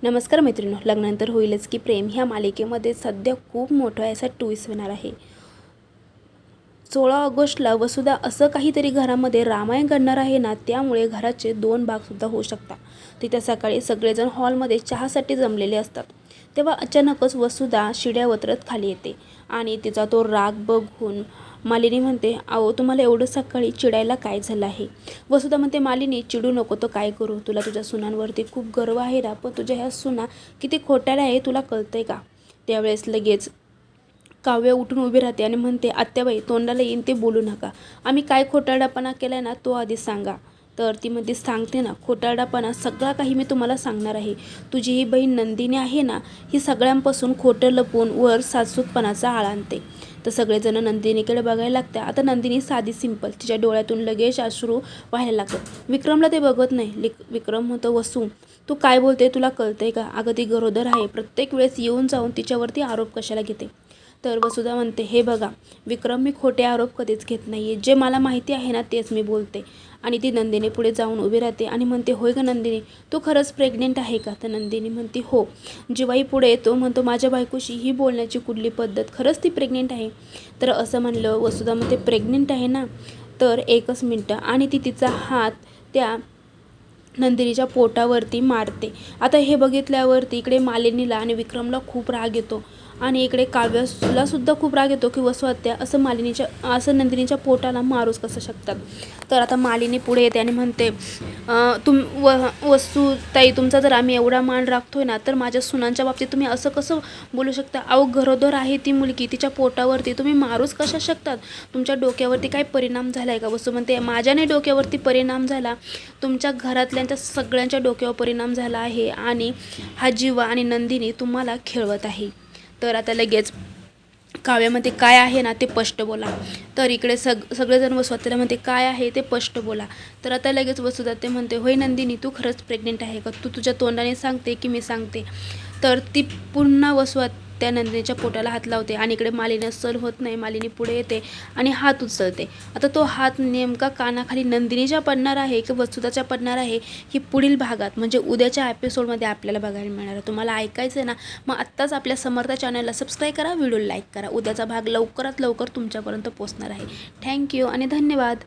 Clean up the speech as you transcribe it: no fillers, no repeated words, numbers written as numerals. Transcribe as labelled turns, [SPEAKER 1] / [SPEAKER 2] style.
[SPEAKER 1] नमस्कार मैत्रिणींनो, लग्नानंतर होईलच की प्रेम ह्या मालिकेमध्ये सध्या खूप मोठा असा ट्विस्ट होणार आहे. 16 ऑगस्टला वसुधा असं काहीतरी घरामध्ये रामायण घडणार आहे ना, त्यामुळे घराचे 2 भागसुद्धा होऊ शकतात. तिथे सकाळी सगळेजण हॉलमध्ये चहासाठी जमलेले असतात. तेव्हा अचानकच वसुधा शिड्या उतरत खाली येते आणि तिचा तो राग बघून मालिनी म्हणते, अहो तुम्हाला एवढं सकाळी चिडायला काय झालं आहे? वसुधा म्हणते, मालिनी चिडू नको तर काय करू? तुला तुझ्या सुनांवरती खूप गर्व आहे ना, पण तुझ्या ह्या सुना किती खोट्याला आहे तुला कळतंय का? त्यावेळेस लगेच काव्य उठून उभी राहते आणि म्हणते, आत्याबाई तोंडाला येईन ते बोलू नका. आम्ही काय खोटारडेपणा केला ना तो आधी सांगा. तर ती म्हणते, सांगते ना, खोटारडेपणा सगळा काही मी तुम्हाला सांगणार आहे. तुझी ही बहीण नंदिनी आहे ना, ही सगळ्यांपासून खोटं लपवून वर सासूतपणाचा आळ आणते. तर सगळेजण नंदिनीकडे बघायला लागते. आता नंदिनी साधी सिंपल, तिच्या डोळ्यातून लगेच अश्रू व्हायला लागतं. विक्रमला ते बघत नाही. विक्रम म्हणतो, वसू तू काय बोलते, तुला कळतंय का? अगं ती गरोदर आहे, प्रत्येक वेळेस येऊन जाऊन तिच्यावरती आरोप कशाला घेते? तर वसुधा म्हणते, हे बघा विक्रम, मी खोटे आरोप कधीच घेत नाही आहे. जे मला माहिती आहे ना तेच मी बोलते. आणि ती नंदिनी पुढे जाऊन उभी राहते आणि म्हणते, होय का नंदिनी, तू खरंच प्रेग्नेंट आहे का? तर नंदिनी म्हणते, हो. जिवाई पुढे येतो, म्हणतो, माझ्या बायकोशी ही बोलण्याची कुठली पद्धत? खरंच ती प्रेग्नेंट आहे? तर असं म्हणलं वसुधा म्हणते, प्रेग्नेंट आहे ना? तर एकच मिनटं. आणि ती तिचा हात त्या नंदिनीच्या पोटावरती मारते. आता हे बघितल्यावरती इकडे मालिनीला आणि विक्रमला खूप राग येतो आणि इकडे काव्याला सुद्धा खूप राग येतो की वसू आत्या असं नंदिनीच्या पोटाला मारूच कसं शकतात. तर आता मालिनी पुढे येते आणि म्हणते, वसू ताई, तुमचा जर आम्ही एवढा मान राखतोय ना, तर माझ्या सुनांच्या बाबतीत तुम्ही असं कसं बोलू शकता? अहो गरोदर आहे ती मुलगी, तिच्या पोटावरती तुम्ही मारूच कशा शकतात? तुमच्या डोक्यावरती काय परिणाम झाला आहे का? वसू म्हणते, माझ्याने डोक्यावरती परिणाम झाला, तुमच्या घरातल्यांच्या सगळ्यांच्या डोक्यावर परिणाम झाला आहे आणि हा जीवा आणि नंदिनी तुम्हाला खेळवत आहे. तर आता लगेच काव्यामध्ये काय आहे ना ते स्पष्ट बोला. तर इकडे सगळेजण वसुधा म्हणते, काय आहे ते स्पष्ट बोला. तर आता लगेच वसुधा ते म्हणते, होय नंदिनी, तू खरंच प्रेग्नेंट आहे का? तू तुझ्या तोंडाने सांगते की मी सांगते? तर ती पुन्हा त्या नंदिनीच्या पोटाला हात लावते आणि इकडे मालिनी सहन होत नाही. मालिनी पुढे येते आणि हात उचलते. आता तो हात नेमका कानाखाली नंदिनीच्या पडणार आहे की वसुधाच्या पडणार आहे, ही पुढील भागात म्हणजे उद्याच्या एपिसोडमध्ये आपल्याला बघायला मिळणार आहे. तुम्हाला ऐकायचं आहे ना, मग आत्ताच आपल्या समर्थ चॅनलला सबस्क्राईब करा, व्हिडिओ लाईक करा. उद्याचा भाग लवकरात लवकर तुमच्यापर्यंत पोहोचणार आहे. थँक्यू आणि धन्यवाद.